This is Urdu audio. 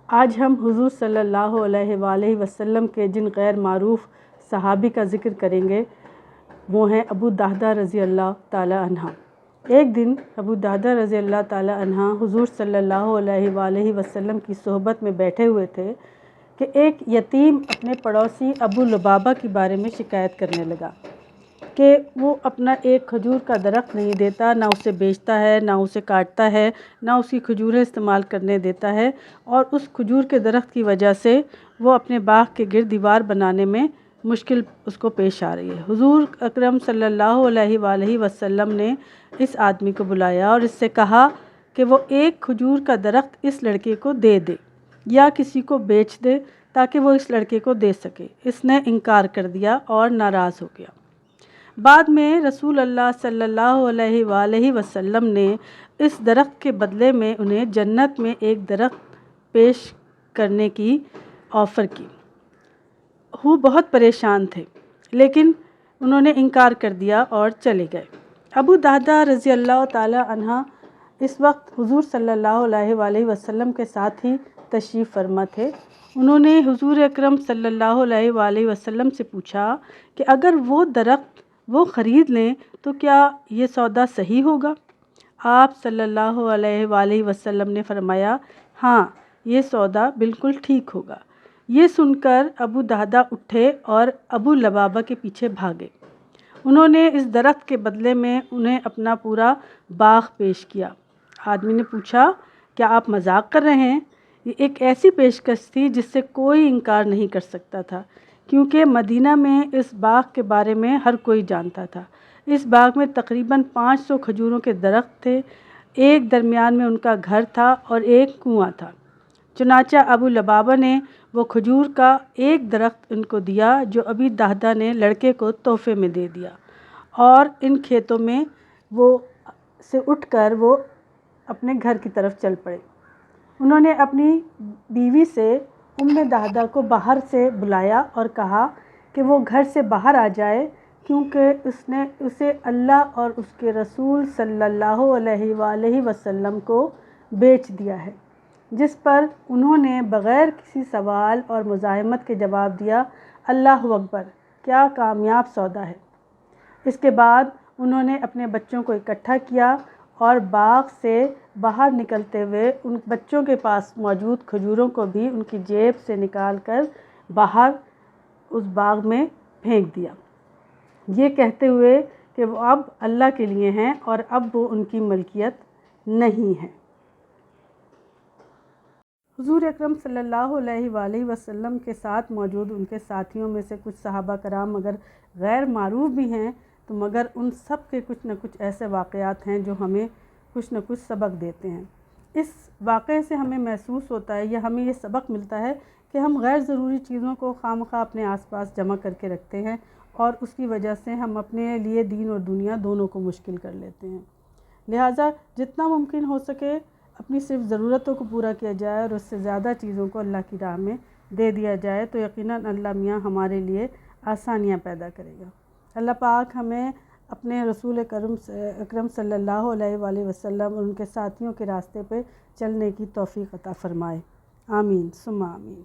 آج ہم حضور صلی اللہ علیہ وآلہ وسلم کے جن غیر معروف صحابی کا ذکر کریں گے وہ ہیں ابو دحدہ رضی اللہ تعالی عنہ۔ ایک دن ابو دحدہ رضی اللہ تعالی عنہ حضور صلی اللہ علیہ وآلہ وسلم کی صحبت میں بیٹھے ہوئے تھے کہ ایک یتیم اپنے پڑوسی ابو لبابہ کے بارے میں شکایت کرنے لگا کہ وہ اپنا ایک کھجور کا درخت نہیں دیتا، نہ اسے بیچتا ہے، نہ اسے کاٹتا ہے، نہ اس کی کھجوریں استعمال کرنے دیتا ہے، اور اس کھجور کے درخت کی وجہ سے وہ اپنے باغ کے گرد دیوار بنانے میں مشکل اس کو پیش آ رہی ہے۔ حضور اکرم صلی اللہ علیہ وآلہ وسلم نے اس آدمی کو بلایا اور اس سے کہا کہ وہ ایک کھجور کا درخت اس لڑکے کو دے دے یا کسی کو بیچ دے تاکہ وہ اس لڑکے کو دے سکے۔ اس نے انکار کر دیا اور ناراض ہو گیا۔ بعد میں رسول اللہ صلی اللہ علیہ وآلہ وسلم نے اس درخت کے بدلے میں انہیں جنت میں ایک درخت پیش کرنے کی آفر کی۔ وہ بہت پریشان تھے لیکن انہوں نے انکار کر دیا اور چلے گئے۔ ابو دحدہ رضی اللہ تعالی عنہ اس وقت حضور صلی اللہ علیہ وآلہ وسلم کے ساتھ ہی تشریف فرما تھے۔ انہوں نے حضور اکرم صلی اللہ علیہ وآلہ وسلم سے پوچھا کہ اگر وہ درخت وہ خرید لیں تو کیا یہ سودا صحیح ہوگا؟ آپ صلی اللہ علیہ وآلہ وسلم نے فرمایا، ہاں، یہ سودا بالکل ٹھیک ہوگا۔ یہ سن کر ابو دحدہ اٹھے اور ابو لبابہ کے پیچھے بھاگے۔ انہوں نے اس درخت کے بدلے میں انہیں اپنا پورا باغ پیش کیا۔ آدمی نے پوچھا، کیا آپ مذاق کر رہے ہیں؟ یہ ایک ایسی پیشکش تھی جس سے کوئی انکار نہیں کر سکتا تھا، کیونکہ مدینہ میں اس باغ کے بارے میں ہر کوئی جانتا تھا۔ اس باغ میں تقریباً 500 کھجوروں کے درخت تھے، ایک درمیان میں ان کا گھر تھا اور ایک کنواں تھا۔ چنانچہ ابو لبابہ نے وہ کھجور کا ایک درخت ان کو دیا جو ابو دحدہ نے لڑکے کو تحفے میں دے دیا، اور ان کھیتوں میں وہ سے اٹھ کر وہ اپنے گھر کی طرف چل پڑے۔ انہوں نے اپنی بیوی سے ام دحدہ کو باہر سے بلایا اور کہا کہ وہ گھر سے باہر آ جائے، کیونکہ اس نے اسے اللہ اور اس کے رسول صلی اللہ علیہ وآلہ وسلم کو بیچ دیا ہے۔ جس پر انہوں نے بغیر کسی سوال اور مزاحمت کے جواب دیا، اللہ اکبر، کیا کامیاب سودا ہے۔ اس کے بعد انہوں نے اپنے بچوں کو اکٹھا کیا اور باغ سے باہر نکلتے ہوئے ان بچوں کے پاس موجود کھجوروں کو بھی ان کی جیب سے نکال کر باہر اس باغ میں پھینک دیا، یہ کہتے ہوئے کہ وہ اب اللہ کے لیے ہیں اور اب وہ ان کی ملکیت نہیں ہے۔ حضور اکرم صلی اللہ علیہ وآلہ وسلم کے ساتھ موجود ان کے ساتھیوں میں سے کچھ صحابہ کرام مگر غیر معروف بھی ہیں تو مگر ان سب کے کچھ نہ کچھ ایسے واقعات ہیں جو ہمیں کچھ نہ کچھ سبق دیتے ہیں۔ اس واقعے سے ہمیں محسوس ہوتا ہے یا ہمیں یہ سبق ملتا ہے کہ ہم غیر ضروری چیزوں کو خواہ مخواہ اپنے آس پاس جمع کر کے رکھتے ہیں اور اس کی وجہ سے ہم اپنے لیے دین اور دنیا دونوں کو مشکل کر لیتے ہیں۔ لہٰذا جتنا ممکن ہو سکے اپنی صرف ضرورتوں کو پورا کیا جائے اور اس سے زیادہ چیزوں کو اللہ کی راہ میں دے دیا جائے تو یقیناً اللہ میاں ہمارے لیے آسانیاں پیدا کرے گا۔ اللہ پاک ہمیں اپنے رسول اکرم صلی اللہ علیہ وآلہ وسلم اور ان کے ساتھیوں کے راستے پہ چلنے کی توفیق عطا فرمائے۔ آمین ثم آمین۔